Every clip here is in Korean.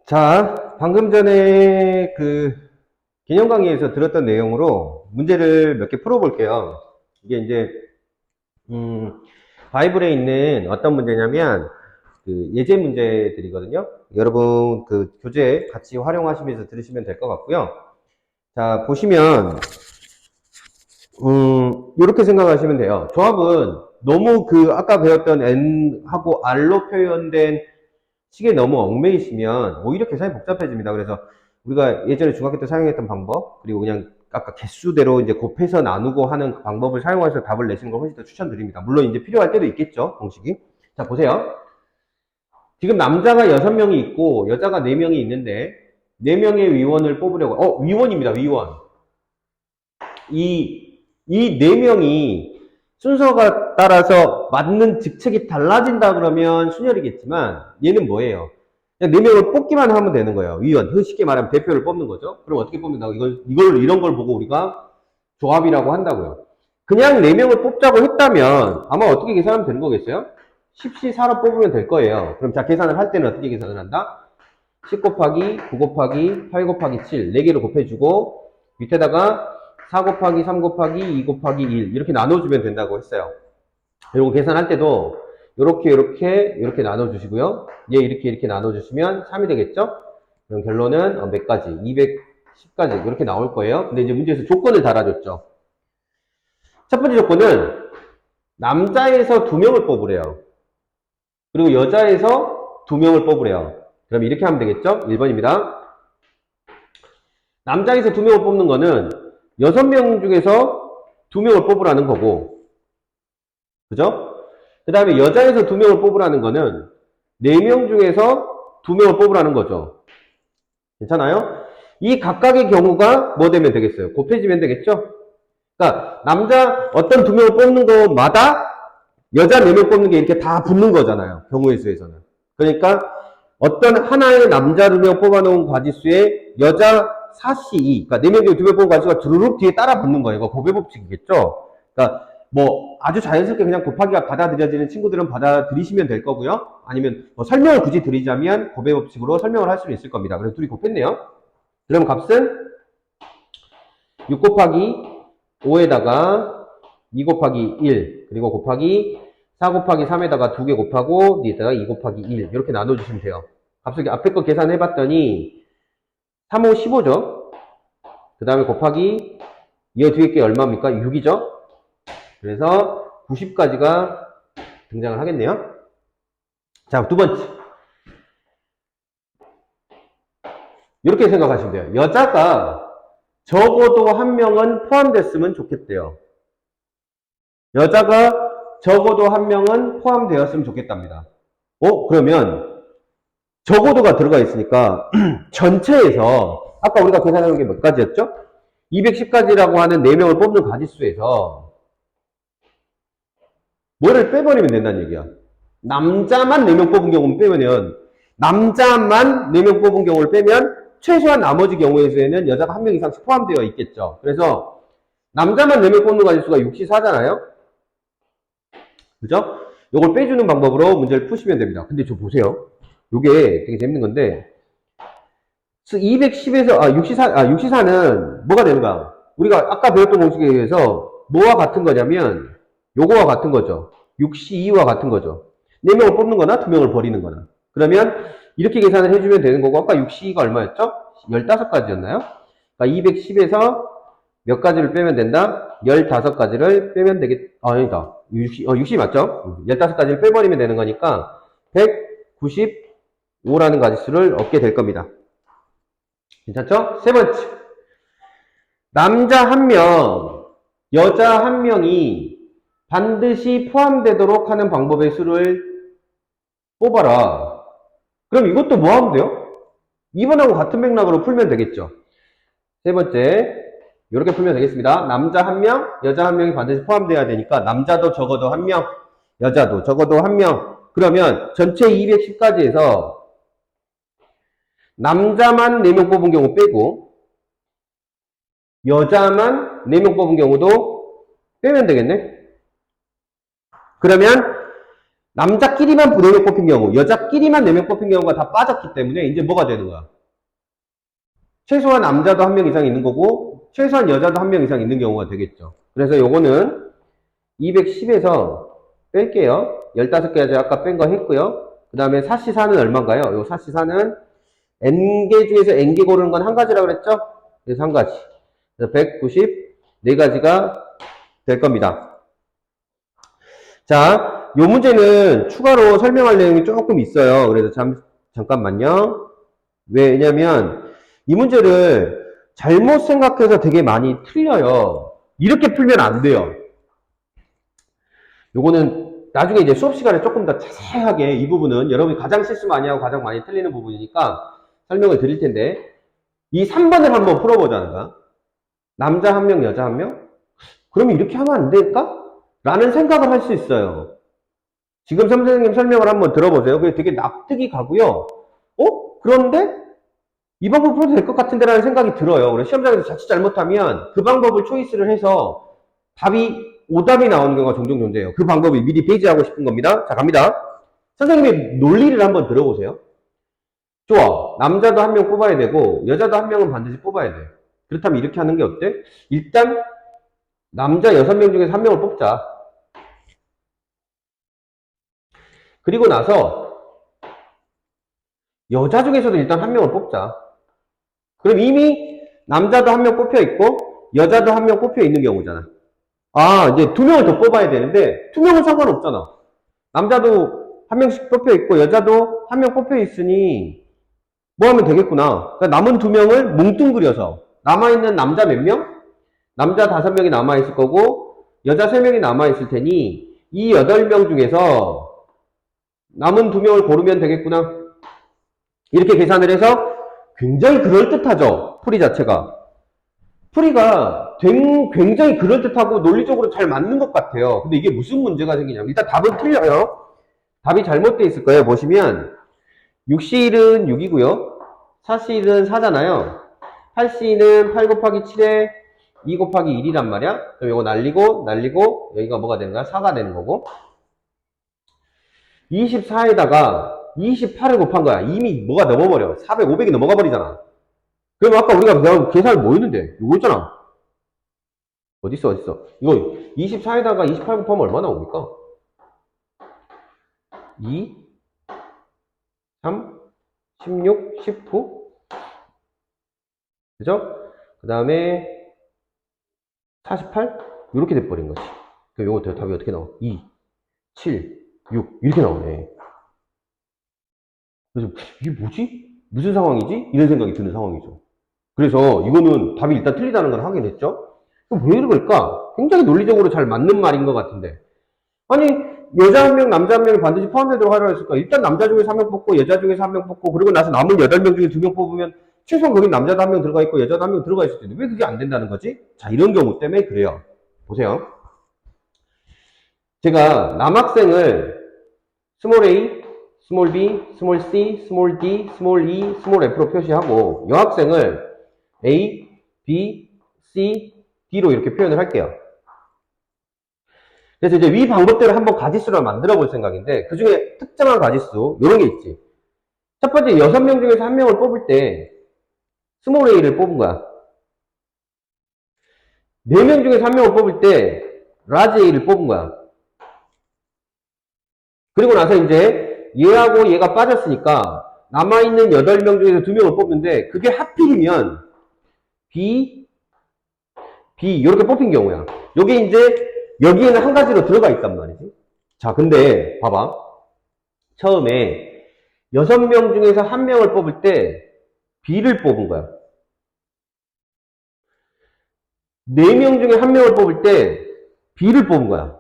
자, 방금 전에 그 개념 강의에서 들었던 내용으로 문제를 몇 개 풀어볼게요. 이게 이제 바이블에 있는 어떤 문제냐면 그 예제 문제들이거든요. 여러분 그 교재 같이 활용하시면서 들으시면 될 것 같고요. 자, 보시면 이렇게 생각하시면 돼요. 조합은 너무 그 아까 배웠던 n하고 r로 표현된 식에 너무 얽매이시면 오히려 계산이 복잡해집니다. 그래서 우리가 예전에 중학교 때 사용했던 방법, 그리고 그냥 아까 개수대로 이제 곱해서 나누고 하는 그 방법을 사용해서 답을 내시는 걸 훨씬 더 추천드립니다. 물론 이제 필요할 때도 있겠죠, 공식이. 자, 보세요. 지금 남자가 6명이 있고 여자가 4명이 있는데 4명의 위원을 뽑으려고, 위원입니다, 위원. 이 4명이 순서가 따라서 맞는 직책이 달라진다 그러면 순열이겠지만 얘는 뭐예요? 그냥 4명을 뽑기만 하면 되는 거예요. 위원. 쉽게 말하면 대표를 뽑는 거죠. 그럼 어떻게 뽑는다고? 이런 걸 보고 우리가 조합이라고 한다고요. 그냥 4명을 뽑자고 했다면 아마 어떻게 계산하면 되는 거겠어요? 10시 4로 뽑으면 될 거예요. 그럼 자, 계산을 할 때는 어떻게 계산을 한다? 10 곱하기 9 곱하기 8 곱하기 7 4개로 곱해주고 밑에다가 4 곱하기 3 곱하기 2 곱하기 1 이렇게 나눠주면 된다고 했어요. 이거 계산할 때도 이렇게 나눠주시고요. 얘 이렇게 나눠주시면 3이 되겠죠? 그럼 결론은 몇 가지? 210가지 이렇게 나올 거예요. 근데 이제 문제에서 조건을 달아줬죠. 첫 번째 조건은 남자에서 2명을 뽑으래요. 그리고 여자에서 2명을 뽑으래요. 그럼 이렇게 하면 되겠죠? 1번입니다. 남자에서 2명을 뽑는 거는 6명 중에서 2명을 뽑으라는 거고, 그죠? 그 다음에 여자에서 2명을 뽑으라는 거는 4명 중에서 2명을 뽑으라는 거죠. 괜찮아요? 이 각각의 경우가 뭐 되면 되겠어요? 곱해지면 되겠죠? 그러니까 남자 어떤 2명을 뽑는 것마다 여자 4명 뽑는 게 이렇게 다 붙는 거잖아요. 경우의 수에서는. 그러니까 어떤 하나의 남자 2명 뽑아놓은 과지수에 여자 4시 2, 그러니까 4명 중에 2명 뽑은 과지수가 주르륵 뒤에 따라 붙는 거예요. 이거 곱해 법칙이겠죠? 그러니까 뭐 아주 자연스럽게 그냥 곱하기가 받아들여지는 친구들은 받아들이시면 될 거고요. 아니면 뭐 설명을 굳이 드리자면 곱해 법칙으로 설명을 할 수는 있을 겁니다. 그래서 둘이 곱했네요. 그럼 값은 6 곱하기 5에다가 2 곱하기 1 그리고 곱하기 4 곱하기 3에다가 2개 곱하고 뒤에다가 2 곱하기 1 이렇게 나눠주시면 돼요. 값을 앞에 거 계산해봤더니 3, 5, 15죠. 그 다음에 곱하기 이 뒤에 게 얼마입니까? 6이죠. 그래서 90까지가 등장을 하겠네요. 자, 두 번째. 이렇게 생각하시면 돼요. 여자가 적어도 한 명은 포함됐으면 좋겠대요. 여자가 적어도 한 명은 포함되었으면 좋겠답니다. 그러면 적어도가 들어가 있으니까 전체에서 아까 우리가 계산해놓은 게 몇 가지였죠? 210가지라고 하는 4명을 뽑는 가지수에서 뭐를 빼버리면 된다는 얘기야. 남자만 4명 뽑은 경우는 빼면 남자만 4명 뽑은 경우를 빼면 최소한 나머지 경우에는 여자가 1명 이상씩 포함되어 있겠죠. 그래서 남자만 4명 뽑는 가지수가 64잖아요. 그죠? 이걸 빼주는 방법으로 문제를 푸시면 됩니다. 근데 저 보세요. 이게 되게 재밌는 건데 210에서 64는 뭐가 되는가? 우리가 아까 배웠던 공식에 의해서 뭐와 같은 거냐면 요거와 같은 거죠. 62와 같은 거죠. 4명을 뽑는 거나 2명을 버리는 거나. 그러면 이렇게 계산을 해주면 되는 거고 아까 62가 얼마였죠? 15가지였나요? 그러니까 210에서 몇 가지를 빼면 된다? 15가지를 빼면 아니다. 60 맞죠? 15가지를 빼버리면 되는 거니까 195라는 가지수를 얻게 될 겁니다. 괜찮죠? 세 번째. 남자 1명, 여자 1명이 반드시 포함되도록 하는 방법의 수를 뽑아라. 그럼 이것도 뭐 하면 돼요? 2번하고 같은 맥락으로 풀면 되겠죠. 세 번째. 이렇게 풀면 되겠습니다. 남자 1명, 여자 1명이 반드시 포함되어야 되니까 남자도 적어도 1명, 여자도 적어도 1명. 그러면 전체 210가지에서 남자만 4명 뽑은 경우 빼고 여자만 4명 뽑은 경우도 빼면 되겠네. 그러면 남자끼리만 4명 뽑힌 경우, 여자끼리만 4명 뽑힌 경우가 다 빠졌기 때문에 이제 뭐가 되는 거야? 최소한 남자도 1명 이상 있는 거고 최소한 여자도 1명 이상 있는 경우가 되겠죠. 그래서 요거는 210에서 뺄게요. 15개까지 아까 뺀 거 했고요. 그 다음에 사시사는 얼마인가요? 요 사시사는 n개 중에서 n개 고르는 건 한 가지라고 그랬죠? 그래서 한 가지. 그래서 194가지가 될 겁니다. 자, 요 문제는 추가로 설명할 내용이 조금 있어요. 그래서 잠깐만요. 왜냐면 이 문제를 잘못 생각해서 되게 많이 틀려요. 이렇게 풀면 안 돼요. 요거는 나중에 이제 수업 시간에 조금 더 자세하게 이 부분은 여러분이 가장 실수 많이 하고 가장 많이 틀리는 부분이니까 설명을 드릴 텐데 이 3번을 한번 풀어보자는 거야. 남자 1명, 여자 1명? 그러면 이렇게 하면 안 될까? 라는 생각을 할 수 있어요. 지금 선생님 설명을 한번 들어보세요. 그게 되게 납득이 가고요. 그런데 이 방법 풀어도 될 것 같은데 라는 생각이 들어요. 그래서 시험장에서 자칫 잘못하면 그 방법을 초이스를 해서 오답이 나오는 경우가 종종 존재해요. 그 방법이 미리 배제하고 싶은 겁니다. 자, 갑니다. 선생님의 논리를 한번 들어보세요. 좋아. 남자도 1명 뽑아야 되고 여자도 1명은 반드시 뽑아야 돼. 그렇다면 이렇게 하는 게 어때? 일단 남자 6명 중에서 1명을 뽑자. 그리고 나서 여자 중에서도 일단 1명을 뽑자. 그럼 이미 남자도 1명 뽑혀 있고 여자도 1명 뽑혀 있는 경우잖아. 이제 2명을 더 뽑아야 되는데 2명은 상관없잖아. 남자도 1명씩 뽑혀 있고 여자도 1명 뽑혀 있으니 뭐 하면 되겠구나. 그러니까 남은 2명을 뭉뚱그려서 남아있는 남자 몇 명? 남자 5명이 남아있을 거고 여자 3명이 남아있을 테니 이 8명 중에서 남은 2명을 고르면 되겠구나. 이렇게 계산을 해서 굉장히 그럴듯하죠. 풀이 자체가. 풀이가 굉장히 그럴듯하고 논리적으로 잘 맞는 것 같아요. 근데 이게 무슨 문제가 생기냐면 일단 답은 틀려요. 답이 잘못되어 있을 거예요. 보시면 6C1은 6이고요. 4C1은 4잖아요. 8C2는 8 곱하기 7에 2 곱하기 1이란 말이야. 그럼 이거 날리고 여기가 뭐가 되는 거야? 4가 되는 거고 24에다가 28을 곱한 거야. 이미 뭐가 넘어버려. 400, 500이 넘어가 버리잖아. 그럼 아까 우리가 계산을 뭐 했는데? 이거 있잖아. 어딨어? 이거 24에다가 28 곱하면 얼마 나옵니까? 2, 3, 16, 19. 그죠? 그 다음에 48? 이렇게 돼버린 거지. 그럼 이거 답이 어떻게 나와? 2, 7, 6. 이렇게 나오네. 그래서 이게 뭐지? 무슨 상황이지? 이런 생각이 드는 상황이죠. 그래서 이거는 답이 일단 틀리다는 걸 확인했죠? 그럼 왜 이럴까? 굉장히 논리적으로 잘 맞는 말인 것 같은데. 아니, 여자 1명, 남자 1명이 반드시 포함되도록 하라고 했을까? 일단 남자 중에서 1명 뽑고, 여자 중에서 1명 뽑고, 그리고 나서 남은 8명 중에 2명 뽑으면, 최소한 거기 남자도 1명 들어가 있고, 여자도 1명 들어가 있을 텐데, 왜 그게 안 된다는 거지? 자, 이런 경우 때문에 그래요. 보세요. 제가 남학생을 스몰 a, 스몰 b, 스몰 c, 스몰 d, 스몰 e, 스몰 f로 표시하고, 여학생을 a, b, c, d로 이렇게 표현을 할게요. 그래서 이제 위 방법대로 한번 가지수를 만들어 볼 생각인데 그 중에 특정한 가지수 이런 게 있지. 첫 번째 6명 중에서 1명을 뽑을 때 스몰 a를 뽑은 거야. 4명 중에서 1명을 뽑을 때 라지 a를 뽑은 거야. 그리고 나서 이제 얘하고 얘가 빠졌으니까 남아있는 8명 중에서 2명을 뽑는데 그게 하필이면 B, 이렇게 뽑힌 경우야. 여기 이제 여기에는 한 가지로 들어가 있단 말이지. 자, 근데 봐봐. 처음에 6명 중에서 1명을 뽑을 때 B를 뽑은 거야. 4명 중에 1명을 뽑을 때 B를 뽑은 거야.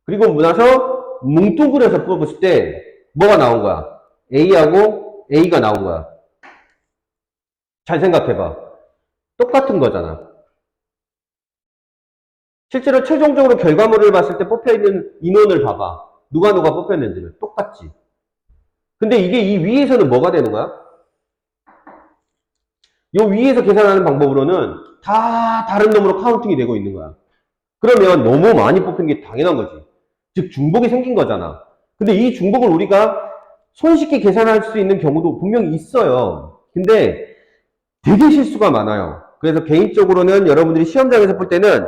그리고 나서 뭉뚱그려서 뽑았을 때 뭐가 나온 거야? A하고 A가 나온 거야. 잘 생각해봐. 똑같은 거잖아. 실제로 최종적으로 결과물을 봤을 때 뽑혀있는 인원을 봐봐. 누가 뽑혔는지는 똑같지. 근데 이게 이 위에서는 뭐가 되는 거야? 이 위에서 계산하는 방법으로는 다 다른 놈으로 카운팅이 되고 있는 거야. 그러면 너무 많이 뽑힌 게 당연한 거지. 즉 중복이 생긴 거잖아. 근데 이 중복을 우리가 손쉽게 계산할 수 있는 경우도 분명히 있어요. 근데 되게 실수가 많아요. 그래서 개인적으로는 여러분들이 시험장에서 볼 때는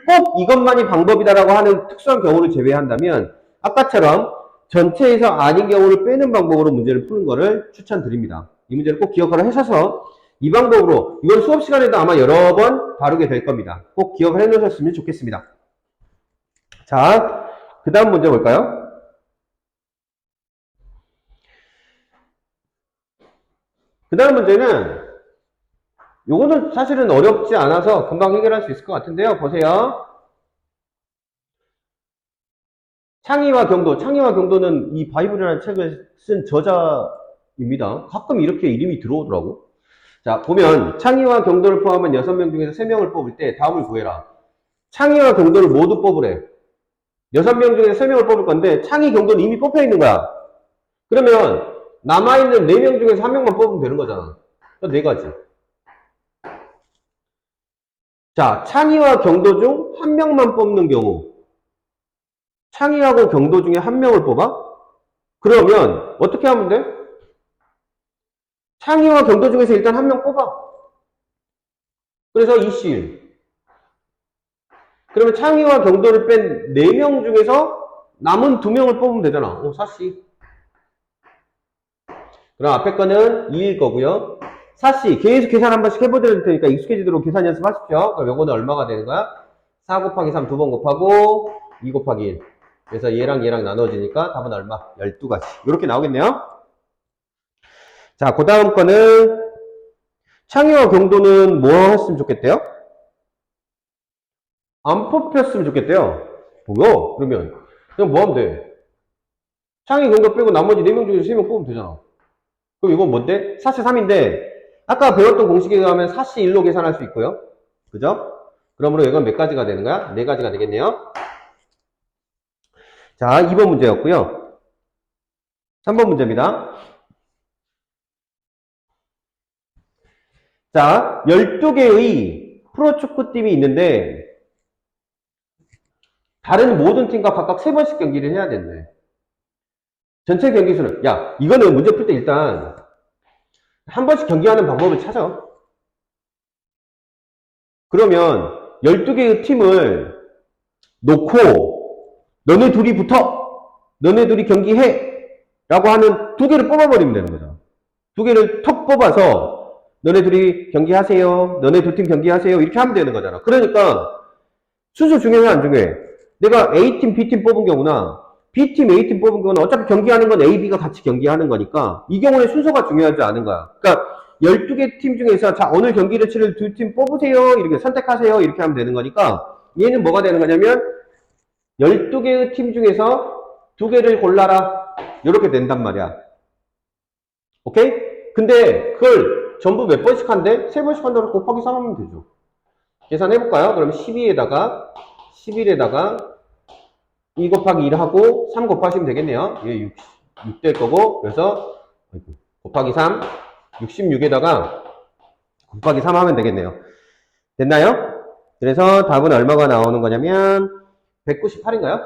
꼭 이것만이 방법이다라고 하는 특수한 경우를 제외한다면 아까처럼 전체에서 아닌 경우를 빼는 방법으로 문제를 푸는 거를 추천드립니다. 이 문제를 꼭 기억을 하셔서 이 방법으로 이건 수업 시간에도 아마 여러 번 다루게 될 겁니다. 꼭 기억을 해 놓으셨으면 좋겠습니다. 자, 그 다음 문제 볼까요? 그 다음 문제는 요거는 사실은 어렵지 않아서 금방 해결할 수 있을 것 같은데요. 보세요. 창의와 경도. 창의와 경도는 이 바이블이라는 책을 쓴 저자입니다. 가끔 이렇게 이름이 들어오더라고. 자, 보면 창의와 경도를 포함한 6명 중에서 3명을 뽑을 때 다음을 구해라. 창의와 경도를 모두 뽑으래. 6명 중에서 3명을 뽑을 건데 창의, 경도는 이미 뽑혀 있는 거야. 그러면 남아있는 4명 중에서 1명만 뽑으면 되는 거잖아. 4가지. 자, 창의와 경도 중 1명만 뽑는 경우. 창의하고 경도 중에 1명을 뽑아? 그러면 어떻게 하면 돼? 창의와 경도 중에서 일단 1명 뽑아. 그래서 이실. 그러면 창의와 경도를 뺀 4명 중에서 남은 2명을 뽑으면 되잖아. 오, 사씨. 그럼 앞에 거는 2일 거고요. 사씨. 계속 계산 한 번씩 해보실 테니까 익숙해지도록 계산 연습하십시오. 그럼 요거는 얼마가 되는 거야? 4 곱하기 3 2번 곱하고 2 곱하기 1. 그래서 얘랑 얘랑 나눠지니까 답은 얼마? 12가지. 이렇게 나오겠네요. 자, 그 다음 거는 창의와 경도는 뭐 했으면 좋겠대요? 안 뽑혔으면 좋겠대요. 뭐야? 그러면 그냥 뭐 하면 돼? 창의, 경도 빼고 나머지 4명 중에서 3명 뽑으면 되잖아. 그럼 이건 뭔데? 4시 3인데 아까 배웠던 공식에 의하면 4시 1로 계산할 수 있고요. 그죠? 그러므로 이건 몇 가지가 되는 거야? 4가지가 되겠네요. 자, 2번 문제였고요. 3번 문제입니다. 자, 12개의 프로축구팀이 있는데 다른 모든 팀과 각각 3번씩 경기를 해야 된대. 전체 경기 수는, 야, 이거는 문제 풀 때 일단 한 번씩 경기하는 방법을 찾아. 그러면 12개의 팀을 놓고 너네 둘이 붙어. 너네 둘이 경기해. 라고 하는 2개를 뽑아버리면 되는 거죠. 2개를 턱 뽑아서 너네 둘이 경기하세요. 너네 2팀 경기하세요. 이렇게 하면 되는 거잖아. 그러니까 순서 중요해 안 중요해? 내가 A팀, B팀 뽑은 경우나 B팀, A팀 뽑은 경우는 어차피 경기하는 건 A, B가 같이 경기하는 거니까 이 경우에 순서가 중요하지 않은 거야. 그러니까 12개 팀 중에서 자, 오늘 경기를 치를 2팀 뽑으세요. 이렇게 선택하세요. 이렇게 하면 되는 거니까 얘는 뭐가 되는 거냐면 12개의 팀 중에서 2개를 골라라. 이렇게 된단 말이야. 오케이? 근데 그걸 전부 몇 번씩 한대? 3번씩 한다고 곱하기 3 하면 되죠. 계산해볼까요? 그럼 12에다가 11에다가 2 곱하기 1 하고 3 곱하시면 되겠네요. 이게 6 될 거고, 그래서 곱하기 3, 66에다가 곱하기 3 하면 되겠네요. 됐나요? 그래서 답은 얼마가 나오는 거냐면 198인가요?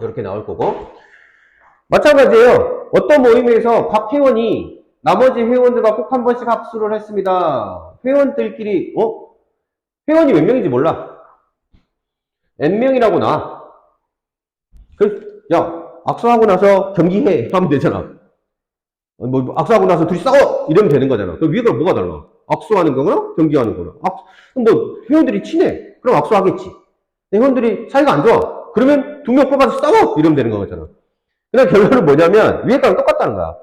이렇게 나올 거고. 마찬가지예요. 어떤 모임에서 각 회원이 나머지 회원들과 꼭 한 번씩 합수를 했습니다. 회원들끼리 회원이 몇 명인지 몰라. N명이라고 나. 야, 악수하고 나서 경기해. 하면 되잖아. 뭐, 악수하고 나서 둘이 싸워! 이러면 되는 거잖아. 그 위에가 뭐가 달라? 악수하는 거나 경기하는 거나. 뭐, 회원들이 친해. 그럼 악수하겠지. 회원들이 사이가 안 좋아. 그러면 2명 뽑아서 싸워! 이러면 되는 거잖아. 그냥 결론은 뭐냐면, 위에가랑 똑같다는 거야.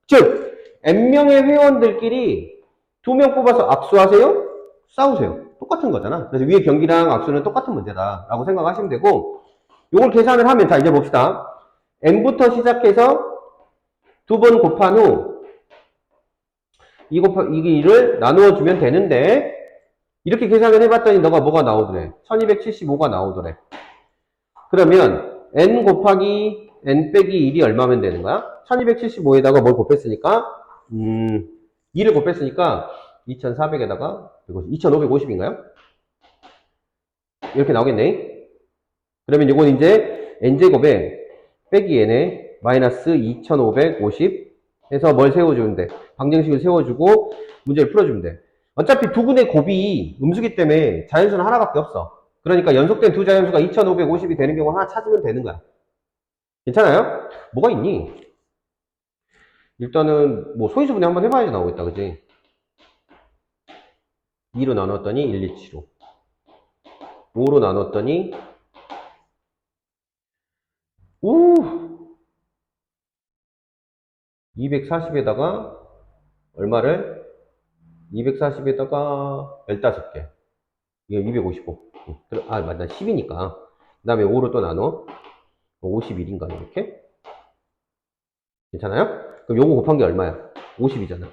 즉, N명의 회원들끼리 2명 뽑아서 악수하세요? 싸우세요. 똑같은 거잖아. 그래서 위에 경기랑 악수는 똑같은 문제다. 라고 생각하시면 되고, 요걸 계산을 하면, 자, 이제 봅시다. N부터 시작해서 2번 곱한 후, 2 곱하기 2를 나누어 주면 되는데, 이렇게 계산을 해봤더니 너가 뭐가 나오더래? 1275가 나오더래. 그러면, N 곱하기 N 빼기 1이 얼마면 되는 거야? 1275에다가 뭘 곱했으니까, 2를 곱했으니까, 2400에다가 2550인가요? 이렇게 나오겠네. 그러면 이건 이제 n제곱에 빼기 n에 마이너스 2550 해서 뭘 세워주면 돼? 방정식을 세워주고 문제를 풀어주면 돼. 어차피 두 분의 곱이 음수기 때문에 자연수는 하나밖에 없어. 그러니까 연속된 두 자연수가 2550이 되는 경우 하나 찾으면 되는 거야. 괜찮아요? 뭐가 있니? 일단은 뭐 소인수분해 한번 해봐야지 나오겠다, 그지? 2로 나눴더니 1, 2, 7로 5로 나눴더니 오 240에다가 얼마를? 240에다가 15개 이게 255 아 맞다 10이니까 그 다음에 5로 또 나눠 51인가 이렇게? 괜찮아요? 그럼 요거 곱한 게 얼마야? 50이잖아.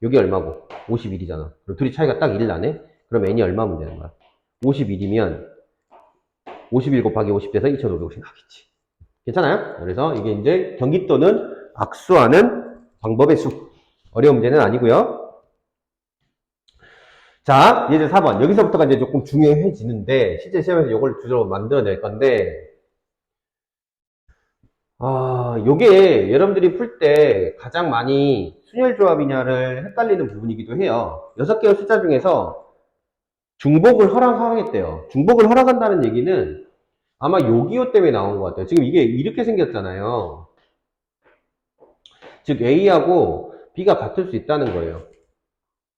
여기 얼마고? 51이잖아. 그럼 둘이 차이가 딱 1 나네? 그럼 n이 얼마면 되는 거야? 51이면 51 곱하기 50 돼서 2550 나겠지. 괜찮아요? 그래서 이게 이제 경기 또는 악수하는 방법의 수. 어려운 문제는 아니고요. 자, 이제 4번. 여기서부터가 이제 조금 중요해지는데 실제 시험에서 이걸 주로 만들어낼 건데 요게 여러분들이 풀 때 가장 많이 순열조합이냐를 헷갈리는 부분이기도 해요. 6개의 숫자 중에서 중복을 허락하겠대요. 중복을 허락한다는 얘기는 아마 요 기호 때문에 나온 것 같아요. 지금 이게 이렇게 생겼잖아요. 즉 A하고 B가 같을 수 있다는 거예요.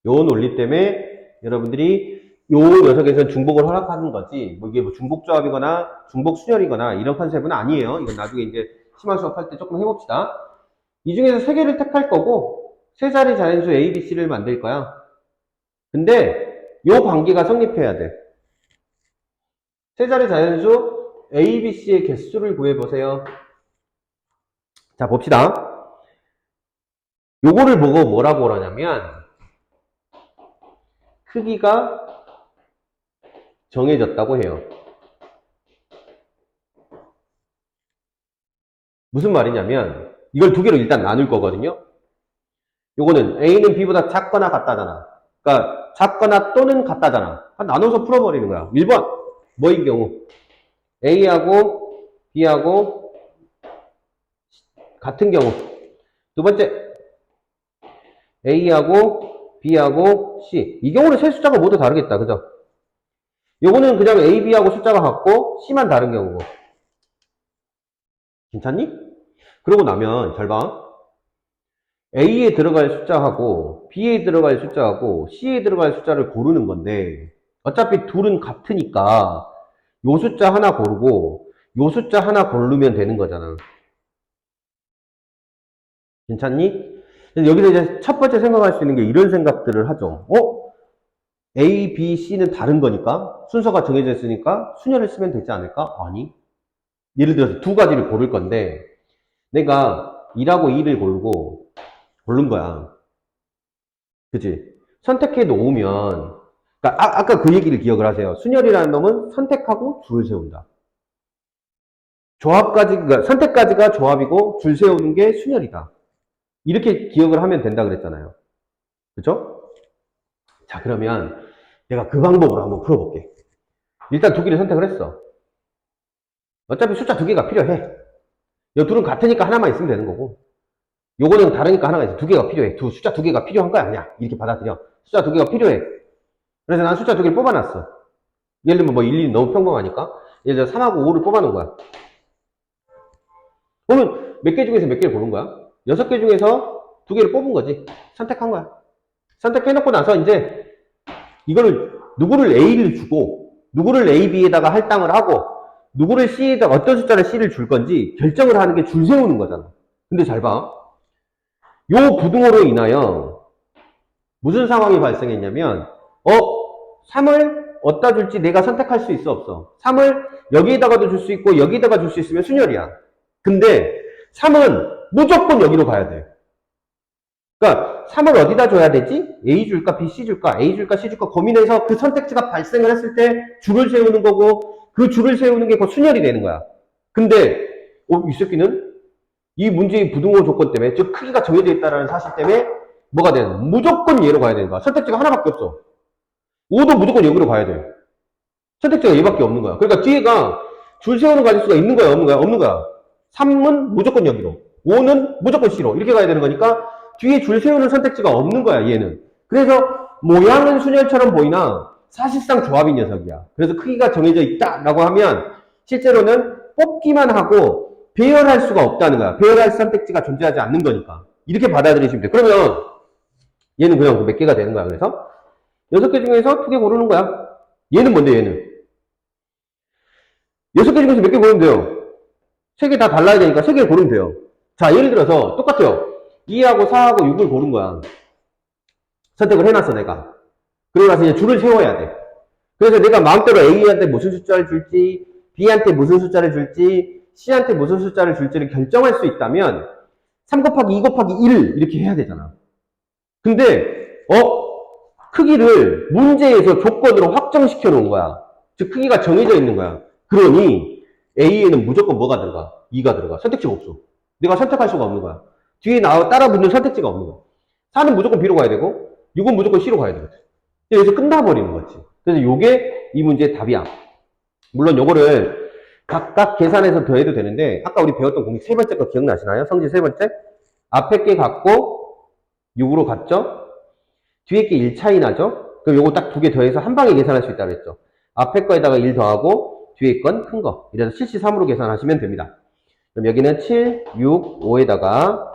요 논리 때문에 여러분들이 요 녀석에서는 중복을 허락하는 거지 뭐 이게 뭐 중복조합이거나 중복순열이거나 이런 컨셉은 아니에요. 이건 나중에 이제 심화 수업할 때 조금 해봅시다. 이 중에서 3개를 택할 거고 세 자리 자연수 A, B, C를 만들 거야. 근데 요 관계가 성립해야 돼. 세 자리 자연수 A, B, C의 개수를 구해보세요. 자 봅시다. 요거를 보고 뭐라고 그러냐면 크기가 정해졌다고 해요. 무슨 말이냐면 이걸 두 개로 일단 나눌 거거든요. 요거는 A는 B보다 작거나 같다잖아. 그러니까 작거나 또는 같다잖아. 나눠서 풀어버리는 거야. 1번 뭐인 경우 A하고 B하고 같은 경우. 두 번째 A하고 B하고 C. 이 경우는 세 숫자가 모두 다르겠다. 그죠? 요거는 그냥 A, B하고 숫자가 같고 C만 다른 경우고. 괜찮니? 그러고 나면 잘 봐. A에 들어갈 숫자하고 B에 들어갈 숫자하고 C에 들어갈 숫자를 고르는 건데 어차피 둘은 같으니까 요 숫자 하나 고르고 요 숫자 하나 고르면 되는 거잖아. 괜찮니? 여기서 이제 첫 번째 생각할 수 있는 게 이런 생각들을 하죠. A, B, C는 다른 거니까 순서가 정해져 있으니까 순열을 쓰면 되지 않을까? 아니. 예를 들어서 두 가지를 고를 건데 내가 1하고 2를 고른 거야. 그치? 선택해 놓으면 그러니까 아까 그 얘기를 기억을 하세요. 순열이라는 놈은 선택하고 줄을 세운다. 그러니까 선택까지가 조합이고 줄 세우는 게 순열이다. 이렇게 기억을 하면 된다 그랬잖아요. 그죠? 자, 그러면 내가 그 방법으로 한번 풀어볼게. 일단 두 개를 선택을 했어. 어차피 숫자 두 개가 필요해. 이 둘은 같으니까 하나만 있으면 되는 거고. 요거는 다르니까 하나가 있어. 두 개가 필요해. 숫자 두 개가 필요한 거야, 아니야. 이렇게 받아들여. 숫자 두 개가 필요해. 그래서 난 숫자 두 개를 뽑아놨어. 예를 들면 뭐 1, 2는 너무 평범하니까. 예를 들어 3하고 5를 뽑아놓은 거야. 그러면 몇 개 중에서 몇 개를 고른 거야? 6개 중에서 두 개를 뽑은 거지. 선택한 거야. 선택해놓고 나서 이제 이거를 누구를 A를 주고 누구를 A, B에다가 할당을 하고 누구를 C에다가 어떤 숫자를 C를 줄 건지 결정을 하는 게 줄 세우는 거잖아. 근데 잘 봐. 요 부등호로 인하여 무슨 상황이 발생했냐면 3을 어디다 줄지 내가 선택할 수 있어 없어? 3을 여기에다가도 줄 수 있고 여기에다가 줄 수 있으면 순열이야. 근데 3은 무조건 여기로 가야 돼. 그러니까 3을 어디다 줘야 되지? A 줄까 B, C 줄까? A 줄까 C 줄까? 고민해서 그 선택지가 발생을 했을 때 줄을 세우는 거고 그 줄을 세우는 게 곧 순열이 되는 거야. 근데 이 새끼는 이 문제의 부등호 조건 때문에 즉 크기가 정해져 있다는 사실 때문에 뭐가 되는? 무조건 얘로 가야 되는 거야. 선택지가 하나밖에 없어. 5도 무조건 여기로 가야 돼. 선택지가 얘밖에 없는 거야. 그러니까 뒤에가 줄 세우는 가짓수가 있는 거야, 없는 거야? 없는 거야. 3은 무조건 여기로, 5는 무조건 C로 이렇게 가야 되는 거니까 뒤에 줄 세우는 선택지가 없는 거야, 얘는. 그래서 모양은 순열처럼 보이나 사실상 조합인 녀석이야. 그래서 크기가 정해져 있다라고 하면 실제로는 뽑기만 하고 배열할 수가 없다는 거야. 배열할 선택지가 존재하지 않는 거니까. 이렇게 받아들이시면 돼. 그러면 얘는 그냥 몇 개가 되는 거야. 그래서 6개 중에서 2개 고르는 거야. 얘는 뭔데, 얘는? 6개 중에서 몇 개 고르면 돼요? 3개 다 달라야 되니까 3개 고르면 돼요. 자, 예를 들어서 똑같아요. 2하고 4하고 6을 고른 거야. 선택을 해놨어, 내가. 그러고 나서 이제 줄을 세워야 돼. 그래서 내가 마음대로 A한테 무슨 숫자를 줄지, B한테 무슨 숫자를 줄지, C한테 무슨 숫자를 줄지를 결정할 수 있다면 3 곱하기 2 곱하기 1 이렇게 해야 되잖아. 근데 크기를 문제에서 조건으로 확정시켜 놓은 거야. 즉 크기가 정해져 있는 거야. 그러니 A에는 무조건 뭐가 들어가? 2가 들어가. 선택지가 없어. 내가 선택할 수가 없는 거야. 뒤에 따라 붙는 선택지가 없는 거야. 4는 무조건 B로 가야 되고 6은 무조건 C로 가야 되거든. 여기서 끝나버리는 거지. 그래서 요게 이 문제의 답이야. 물론 요거를 각각 계산해서 더해도 되는데 아까 우리 배웠던 공식 세 번째 거 기억나시나요? 성질 세 번째? 앞에 게 같고 6으로 같죠? 뒤에 게 1 차이 나죠? 그럼 요거 딱 2개 더해서 한 방에 계산할 수 있다고 했죠. 앞에 거에다가 1 더하고 뒤에 건 큰 거. 이래서 7, 3으로 계산하시면 됩니다. 그럼 여기는 7, 6, 5에다가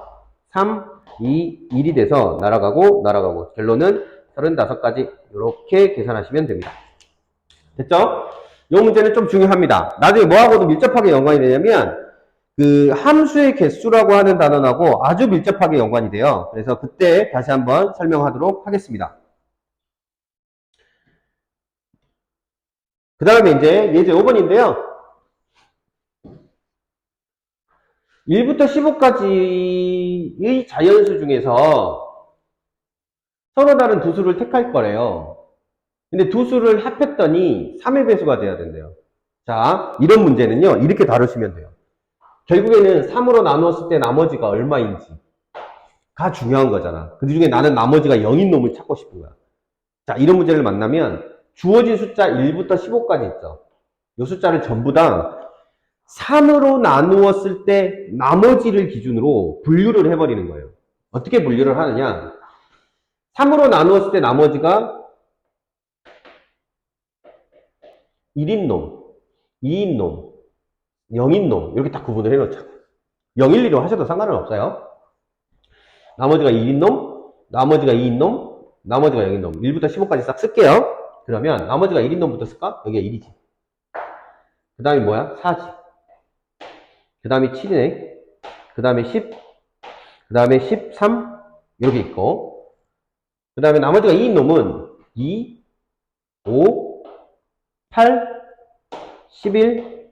3, 2, 1이 돼서 날아가고 결론은 35가지 이렇게 계산하시면 됩니다. 됐죠? 이 문제는 좀 중요합니다. 나중에 뭐하고도 밀접하게 연관이 되냐면 그 함수의 개수라고 하는 단원하고 아주 밀접하게 연관이 돼요. 그래서 그때 다시 한번 설명하도록 하겠습니다. 그 다음에 이제 예제 5번인데요. 1부터 15까지의 자연수 중에서 서로 다른 두 수를 택할 거래요. 근데 두 수를 합했더니 3의 배수가 돼야 된대요. 자, 이런 문제는요, 이렇게 다루시면 돼요. 결국에는 3으로 나누었을 때 나머지가 얼마인지가 중요한 거잖아. 그 중에 나는 나머지가 0인 놈을 찾고 싶은 거야. 자, 이런 문제를 만나면 주어진 숫자 1부터 15까지 있죠. 이 숫자를 전부 다 3으로 나누었을 때 나머지를 기준으로 분류를 해버리는 거예요. 어떻게 분류를 하느냐? 3으로 나누었을 때 나머지가 1인 놈, 2인 놈, 0인 놈 이렇게 딱 구분을 해놓자. 0, 1, 2로 하셔도 상관은 없어요. 나머지가 1인 놈, 나머지가 2인 놈, 나머지가 0인 놈 1부터 15까지 싹 쓸게요. 그러면 나머지가 1인 놈부터 쓸까? 여기가 1이지. 그 다음에 뭐야? 4지. 그 다음에 7이네. 그 다음에 10. 그 다음에 13. 이렇게 있고. 그 다음에 나머지가 2인 놈은 2, 5, 8, 11,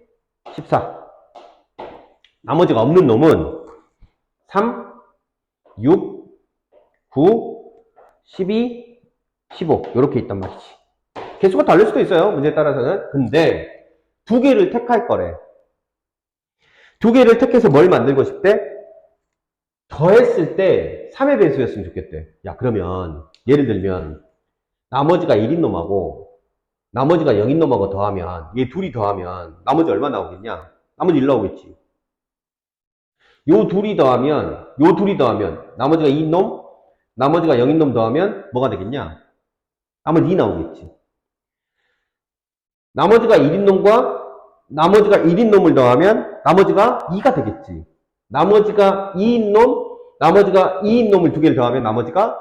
14. 나머지가 없는 놈은 3, 6, 9, 12, 15. 이렇게 있단 말이지. 개수가 다를 수도 있어요. 문제에 따라서는. 근데 2개를 택할 거래. 2개를 택해서 뭘 만들고 싶대? 더했을 때 3의 배수였으면 좋겠대. 야, 그러면 예를 들면 나머지가 1인 놈하고 나머지가 0인 놈하고 더하면 얘 둘이 더하면 나머지 얼마 나오겠냐? 나머지 1 나오겠지. 요 둘이 더하면 나머지가 2인 놈, 나머지가 0인 놈 더하면 뭐가 되겠냐? 나머지 2 나오겠지. 나머지가 1인 놈과 나머지가 1인 놈을 더하면 나머지가 2가 되겠지. 나머지가 2인 놈, 나머지가 2인 놈을 2개를 더하면 나머지가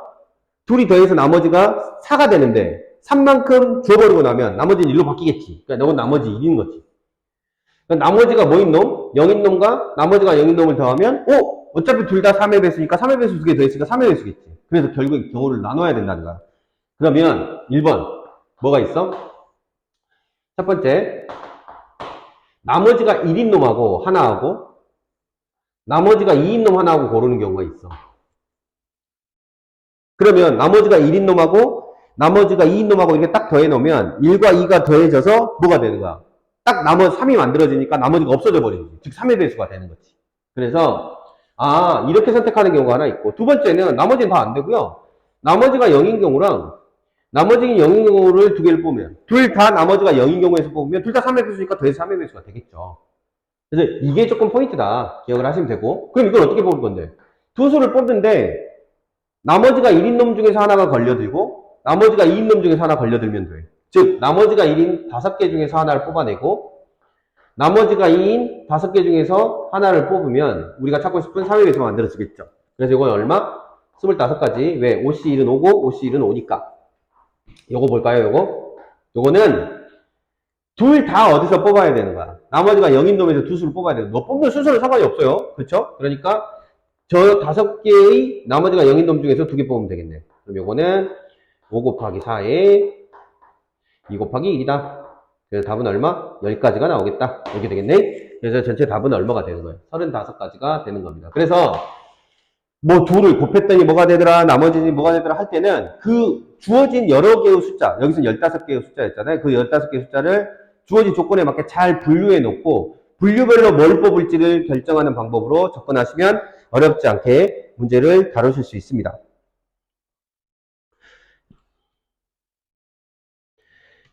둘이 더해서 나머지가 4가 되는데 3만큼 줘버리고 나면 나머지는 1로 바뀌겠지. 그러니까 너는 나머지 1인 거지. 그러니까 나머지가 뭐인 놈? 0인 놈과 나머지가 0인 놈을 더하면 어차피 둘 다 3의 배수니까 3의 배수 2개 더했으니까 3의 배수겠지. 그래서 결국에 경우를 나눠야 된다는 거야. 그러면 1번 뭐가 있어? 첫 번째 나머지가 1인 놈하고 하나하고 나머지가 2인 놈 하나하고 고르는 경우가 있어. 그러면 나머지가 1인 놈하고 나머지가 2인 놈하고 이렇게 딱 더해 놓으면 1과 2가 더해져서 뭐가 되는 거야? 딱 나머지 3이 만들어지니까 나머지가 없어져 버리는 거지. 즉 3의 배수가 되는 거지. 그래서 이렇게 선택하는 경우가 하나 있고 두 번째는 나머지는 다 안 되고요. 나머지가 0인 경우랑 나머지 0인 경우를 두 개를 뽑으면, 둘 다 나머지가 0인 경우에서 뽑으면, 둘 다 3의 배수니까 더해서 3의 배수가 되겠죠. 그래서 이게 조금 포인트다. 기억을 하시면 되고. 그럼 이걸 어떻게 뽑을 건데? 두 수를 뽑는데, 나머지가 1인 놈 중에서 하나가 걸려들고, 나머지가 2인 놈 중에서 하나 걸려들면 돼. 즉, 나머지가 1인 5개 중에서 하나를 뽑아내고, 나머지가 2인 5개 중에서 하나를 뽑으면, 우리가 찾고 싶은 3의 배수가 만들어지겠죠. 그래서 이건 얼마? 25가지. 왜? 5C1은 5고, 5C1은 5니까. 요거 볼까요, 요거? 요거는, 둘 다 어디서 뽑아야 되는 거야. 나머지가 0인 놈에서 두 수를 뽑아야 되는 거야. 너 뽑는 순서는 상관이 없어요. 그렇죠? 그러니까 저 5개의 나머지가 0인 놈 중에서 2개 뽑으면 되겠네. 그럼 요거는 5 곱하기 4에 2 곱하기 1이다. 그래서 답은 얼마? 10가지가 나오겠다. 이렇게 되겠네. 그래서 전체 답은 얼마가 되는 거예요? 35가지가 되는 겁니다. 그래서 뭐 둘을 곱했더니 뭐가 되더라, 나머지는 뭐가 되더라 할 때는 그 주어진 여러 개의 숫자, 여기서 15개의 숫자였잖아요. 그 15개의 숫자를 주어진 조건에 맞게 잘 분류해 놓고 분류별로 뭘 뽑을지를 결정하는 방법으로 접근하시면 어렵지 않게 문제를 다루실 수 있습니다.